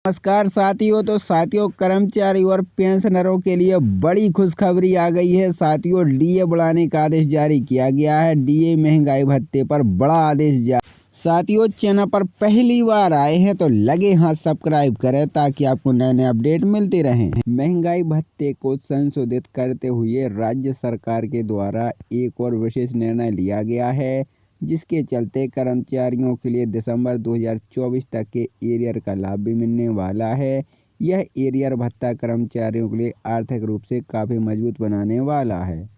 नमस्कार साथियों। कर्मचारी और पेंशनरों के लिए बड़ी खुशखबरी आ गई है। साथियों, डीए बढ़ाने का आदेश जारी किया गया है। डीए महंगाई भत्ते पर बड़ा आदेश जारी। साथियों, चैनल पर पहली बार आए हैं तो लगे हाथ सब्सक्राइब करें ताकि आपको नए नए अपडेट मिलते रहें। महंगाई भत्ते को संशोधित करते हुए राज्य सरकार के द्वारा एक और विशेष निर्णय लिया गया है, जिसके चलते कर्मचारियों के लिए दिसंबर 2024 तक के एरियर का लाभ भी मिलने वाला है। यह एरियर भत्ता कर्मचारियों के लिए आर्थिक रूप से काफ़ी मजबूत बनाने वाला है।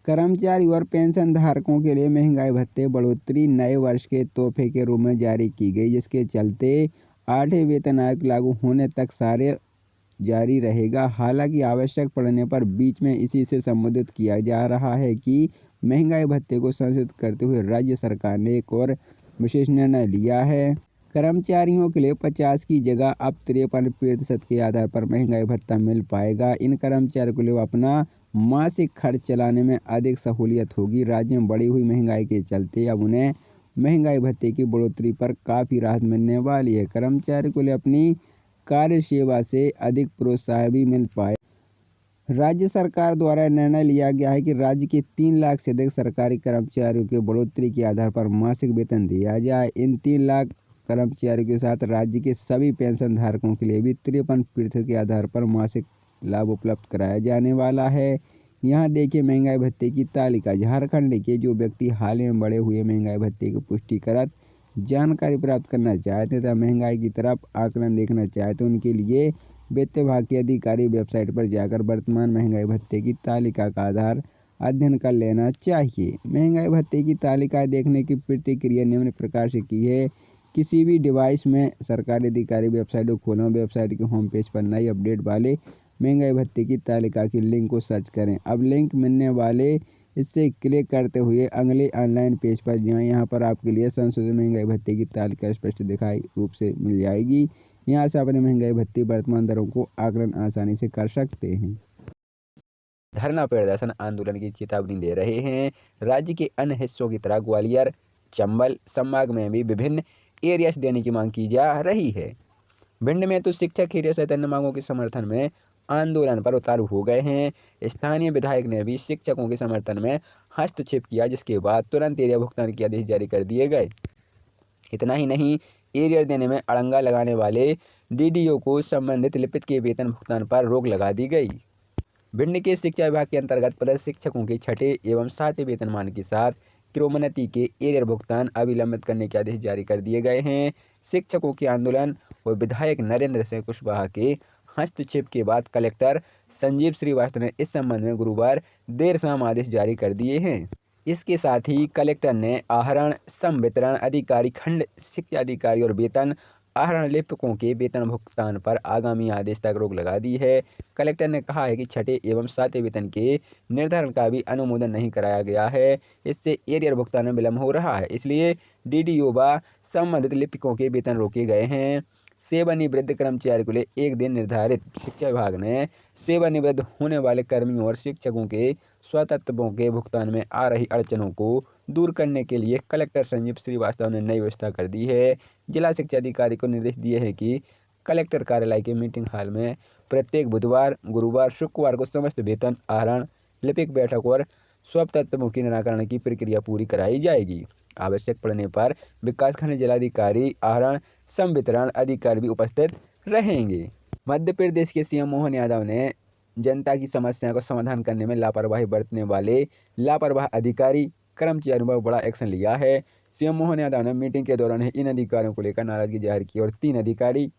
कर्मचारी और पेंशन धारकों के लिए महंगाई भत्ते बढ़ोतरी नए वर्ष के तोहफे के रूप में जारी की गई, जिसके चलते 8वें वेतन आयोग लागू होने तक सारे जारी रहेगा। हालांकि आवश्यक पड़ने पर बीच में इसी से संबोधित किया जा रहा है कि महंगाई भत्ते को संशोधित करते हुए राज्य सरकार ने एक और विशेष निर्णय लिया है। कर्मचारियों के लिए 50 की जगह अब 53% के आधार पर महंगाई भत्ता मिल पाएगा। इन कर्मचारियों के लिए अपना मासिक खर्च चलाने में अधिक सहूलियत होगी। राज्य में बढ़ी हुई महंगाई के चलते अब उन्हें महंगाई भत्ते की बढ़ोतरी पर काफ़ी राहत मिलने वाली है। कर्मचारियों के लिए अपनी कार्य सेवा से अधिक प्रोत्साहन भी मिल पाए। राज्य सरकार द्वारा निर्णय लिया गया है कि राज्य के 3 लाख से अधिक सरकारी कर्मचारियों के बढ़ोतरी के आधार पर मासिक वेतन दिया जाए। इन 3 लाख कर्मचारियों के साथ राज्य के सभी पेंशन धारकों के लिए भी 53% के आधार पर मासिक लाभ उपलब्ध कराया जाने वाला है। यहाँ देखिए महंगाई भत्ते की तालिका। झारखंड के जो व्यक्ति हाल में बढ़े हुए महंगाई भत्ते की पुष्टिकृत जानकारी प्राप्त करना चाहते तथा महंगाई की तरफ आकलन देखना चाहते उनके लिए वित्त विभाग के अधिकारी वेबसाइट पर जाकर वर्तमान महंगाई भत्ते की तालिका का आधार अध्ययन कर लेना चाहिए। महंगाई भत्ते की तालिका देखने की प्रतिक्रिया निम्न प्रकार से की है। किसी भी डिवाइस में सरकारी अधिकारी वेबसाइट को खोलें। वेबसाइट के होम पेज पर नई अपडेट वाले महंगाई भत्ते की तालिका की लिंक को सर्च करें। अब लिंक मिलने वाले इससे क्लिक करते हुए अगले ऑनलाइन पेज पर जाएं। यहाँ पर आपके लिए संशोधित महंगाई भत्ते की तालिका स्पष्ट दिखाई रूप से मिल जाएगी। यहाँ से अपने महंगाई भत्ते वर्तमान दरों को आकलन आसानी से कर सकते हैं। धरना प्रदर्शन आंदोलन की चेतावनी दे रहे हैं। राज्य के अन्य हिस्सों की तरह ग्वालियर चंबल संभाग में भी विभिन्न एरियर्स देने की मांग की जा रही है। भिंड में तो शिक्षक एरियर सहित अन्य मांगों के समर्थन में आंदोलन पर उतारू हो गए हैं। स्थानीय विधायक ने भी शिक्षकों के समर्थन में हस्तक्षेप किया, जिसके बाद तुरंत एरियर भुगतान के आदेश जारी कर दिए गए। इतना ही नहीं, एरियर देने में अड़ंगा लगाने वाले डीडीओ को संबंधित लिपिक के वेतन भुगतान पर रोक लगा दी गई। भिंड के शिक्षा विभाग के अंतर्गत पदस्थ शिक्षकों के 6ठे एवं 7वें वेतनमान के साथ क्रमोन्नति के एरियर भुगतान अविलंबित करने के आदेश जारी कर दिए गए हैं। शिक्षकों के आंदोलन और विधायक नरेंद्र सिंह कुशवाहा के हस्तक्षेप के बाद कलेक्टर संजीव श्रीवास्तव ने इस संबंध में गुरुवार देर शाम आदेश जारी कर दिए हैं। इसके साथ ही कलेक्टर ने आहरण संवितरण अधिकारी, खंड शिक्षा अधिकारी और वेतन आहरण लिपिकों के वेतन भुगतान पर आगामी आदेश तक रोक लगा दी है। कलेक्टर ने कहा है कि 6ठे एवं 7वें वेतन के निर्धारण का भी अनुमोदन नहीं कराया गया है। इससे एरियर भुगतान में विलम्ब हो रहा है, इसलिए डीडीओ व संबंधित लिपिकों के वेतन रोके गए हैं। सेवानिवृत्त कर्मचारी के लिए एक दिन निर्धारित। शिक्षा विभाग ने सेवानिवृत्त होने वाले कर्मियों और शिक्षकों के स्वतंत्रों के भुगतान में आ रही अड़चनों को दूर करने के लिए कलेक्टर संजीव श्रीवास्तव ने नई व्यवस्था कर दी है। जिला शिक्षा अधिकारी को निर्देश दिए हैं कि कलेक्टर कार्यालय के मीटिंग हॉल में प्रत्येक बुधवार, गुरुवार, शुक्रवार को समस्त वेतन आहरण, लिपिक बैठक और स्वतंत्रों के निराकरण की प्रक्रिया पूरी कराई जाएगी। आवश्यक पड़ने पर विकासखंड जिलाधिकारी, आहरण संवितरण अधिकारी भी उपस्थित रहेंगे। मध्य प्रदेश के सीएम मोहन यादव ने जनता की समस्याओं का समाधान करने में लापरवाही बरतने वाले लापरवाह अधिकारी कर्मचारियों पर बड़ा एक्शन लिया है। सीएम मोहन यादव ने मीटिंग के दौरान इन अधिकारियों को लेकर नाराजगी जाहिर की और 3 अधिकारी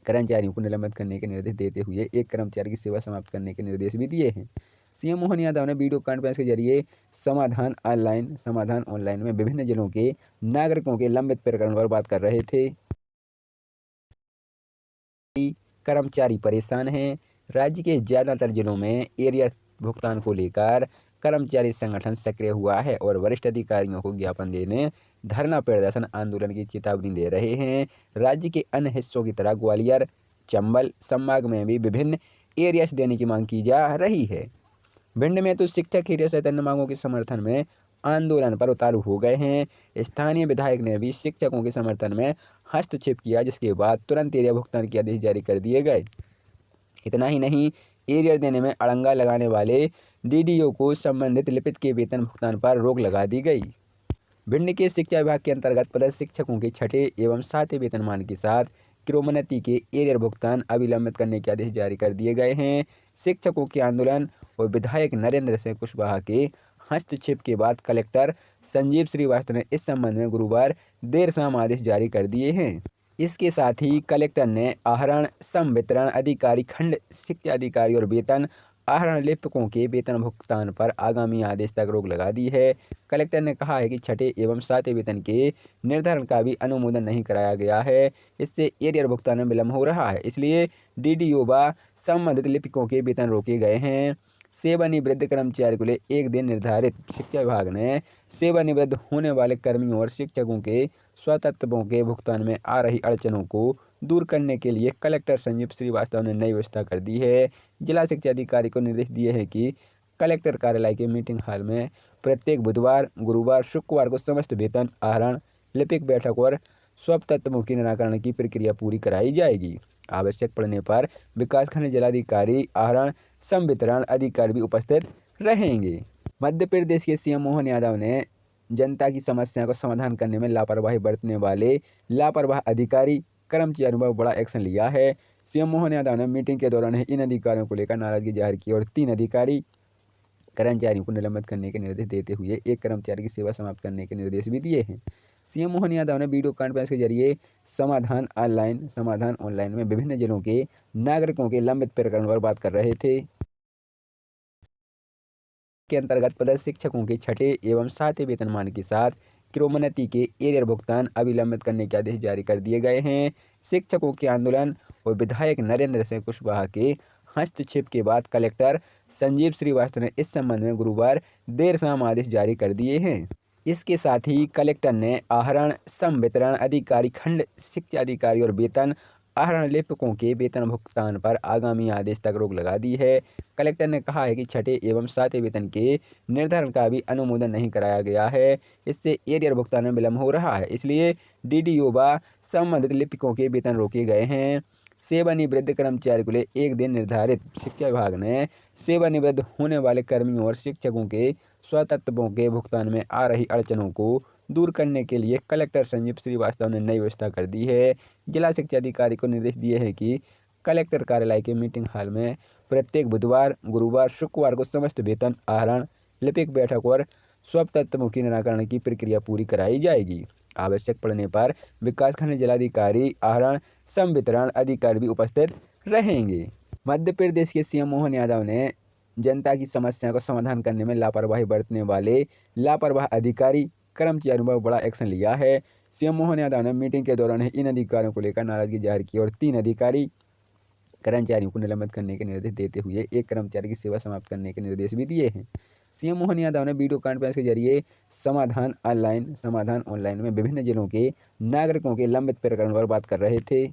कर्मचारियों को निलंबित करने के निर्देश देते हुए एक कर्मचारी की सेवा समाप्त करने के निर्देश भी दिए हैं। सीएम मोहन यादव ने वीडियो कॉन्फ्रेंस के जरिए समाधान ऑनलाइन में विभिन्न जिलों के नागरिकों के लंबित प्रकरण पर बात कर रहे थे। कर्मचारी परेशान हैं। राज्य के ज़्यादातर जिलों में एरियर भुगतान को लेकर कर्मचारी संगठन सक्रिय हुआ है और वरिष्ठ अधिकारियों को ज्ञापन देने धरना प्रदर्शन आंदोलन की चेतावनी दे रहे हैं। राज्य के अन्य हिस्सों की तरह ग्वालियर चंबल संभाग में भी विभिन्न एरियर्स देने की मांग की जा रही है। भिंड में तो शिक्षक एरियर सहित अन्य मांगों के समर्थन में आंदोलन पर उतारू हो गए हैं। स्थानीय विधायक ने भी शिक्षकों के समर्थन में हस्तक्षेप किया, जिसके बाद तुरंत एरियर भुगतान के आदेश जारी कर दिए गए। इतना ही नहीं, एरियर देने में अड़ंगा लगाने वाले डीडीओ को संबंधित लिपिक के वेतन भुगतान पर रोक लगा दी गई। भिंड के शिक्षा विभाग के अंतर्गत पदस्थ शिक्षकों के छठे एवं सातवें वेतनमान के साथ क्रमोन्नति के एरियर भुगतान अविलंबित करने के आदेश जारी कर दिए गए हैं। शिक्षकों के आंदोलन और विधायक नरेंद्र सिंह कुशवाहा के हस्तक्षेप के बाद कलेक्टर संजीव श्रीवास्तव ने इस संबंध में गुरुवार देर शाम आदेश जारी कर दिए हैं। इसके साथ ही कलेक्टर ने आहरण संवितरण अधिकारी, खंड शिक्षा अधिकारी और वेतन आहरण लिपिकों के वेतन भुगतान पर आगामी आदेश तक रोक लगा दी है। कलेक्टर ने कहा है कि छठे एवं सातवें वेतन के निर्धारण का भी अनुमोदन नहीं कराया गया है। इससे एरियर भुगतान में विलंब हो रहा है, इसलिए डीडीओ व संबंधित लिपिकों के वेतन रोके गए हैं। सेवानिवृत्त कर्मचारी को लिए एक दिन निर्धारित। शिक्षा विभाग ने सेवानिवृत्त होने वाले कर्मियों और शिक्षकों के स्वतंत्रों के भुगतान में आ रही अड़चनों को दूर करने के लिए कलेक्टर संजीव श्रीवास्तव ने नई व्यवस्था कर दी है। जिला शिक्षा अधिकारी को निर्देश दिए हैं कि कलेक्टर कार्यालय के मीटिंग हॉल में प्रत्येक बुधवार, गुरुवार, शुक्रवार को समस्त वेतन आहरण, लिपिक बैठक और स्वतंत्रों के निराकरण की प्रक्रिया पूरी कराई जाएगी। आवश्यक पड़ने पर विकासखंड जिलाधिकारी, आहरण संवितरण अधिकारी भी उपस्थित रहेंगे। मध्य प्रदेश के सीएम मोहन यादव ने जनता की समस्या को समाधान करने में लापरवाही बरतने वाले लापरवाह अधिकारी कर्मचारियों पर बड़ा एक्शन लिया है। सीएम मोहन यादव ने मीटिंग के दौरान इन अधिकारियों को लेकर नाराजगी जाहिर की और 3 अधिकारी कर्मचारियों को निलंबित करने के निर्देश देते हुए एक कर्मचारी की सेवा समाप्त करने के निर्देश भी दिए हैं। सीएम मोहन यादव ने वीडियो कॉन्फ्रेंस के जरिए समाधान ऑनलाइन में विभिन्न जिलों के नागरिकों के लंबित प्रकरण पर बात कर रहे थे। के अंतर्गत पदस्थ शिक्षकों के छठे एवं सातवें वेतनमान के साथ क्रमोन्नति के एरियर भुगतान अविलंबित करने के आदेश जारी कर दिए गए हैं। शिक्षकों के आंदोलन और विधायक नरेंद्र सिंह कुशवाहा के हस्तक्षेप के बाद कलेक्टर संजीव श्रीवास्तव ने इस संबंध में गुरुवार देर शाम आदेश जारी कर दिए हैं। इसके साथ ही कलेक्टर ने आहरण संवितरण अधिकारी, खंड शिक्षा अधिकारी और वेतन आहरण लिपिकों के वेतन भुगतान पर आगामी आदेश तक रोक लगा दी है। कलेक्टर ने कहा है कि छठे एवं सातवें वेतन के निर्धारण का भी अनुमोदन नहीं कराया गया है। इससे एरियर भुगतान में विलंब हो रहा है, इसलिए डीडीओ व संबंधित लिपिकों के वेतन रोके गए हैं। सेवानिवृत्त कर्मचारी को लिए एक दिन निर्धारित। शिक्षा विभाग ने सेवानिवृत्त होने वाले कर्मियों और शिक्षकों के स्वतंत्रों के भुगतान में आ रही अड़चनों को दूर करने के लिए कलेक्टर संजीव श्रीवास्तव ने नई व्यवस्था कर दी है। जिला शिक्षा अधिकारी को निर्देश दिए हैं कि कलेक्टर कार्यालय के मीटिंग हॉल में प्रत्येक बुधवार, गुरुवार, शुक्रवार को समस्त वेतन आहरण, लिपिक बैठक और स्वतंत्रों के निराकरण की प्रक्रिया पूरी कराई जाएगी। आवश्यक पड़ने पर विकासखंड जिलाधिकारी, आहरण संवितरण अधिकारी भी उपस्थित रहेंगे। मध्य प्रदेश के सीएम मोहन यादव ने जनता की समस्या को समाधान करने में लापरवाही बरतने वाले लापरवाह अधिकारी कर्मचारियों पर बड़ा एक्शन लिया है। सीएम मोहन यादव ने मीटिंग के दौरान इन अधिकारियों को लेकर नाराजगी जाहिर की और 3 अधिकारी कर्मचारियों को निलंबित करने के निर्देश देते हुए एक कर्मचारी की सेवा समाप्त करने के निर्देश भी दिए हैं। सीएम मोहन यादव ने वीडियो कॉन्फ्रेंस के जरिए समाधान ऑनलाइन में विभिन्न जिलों के नागरिकों के लंबित प्रकरण पर बात कर रहे थे।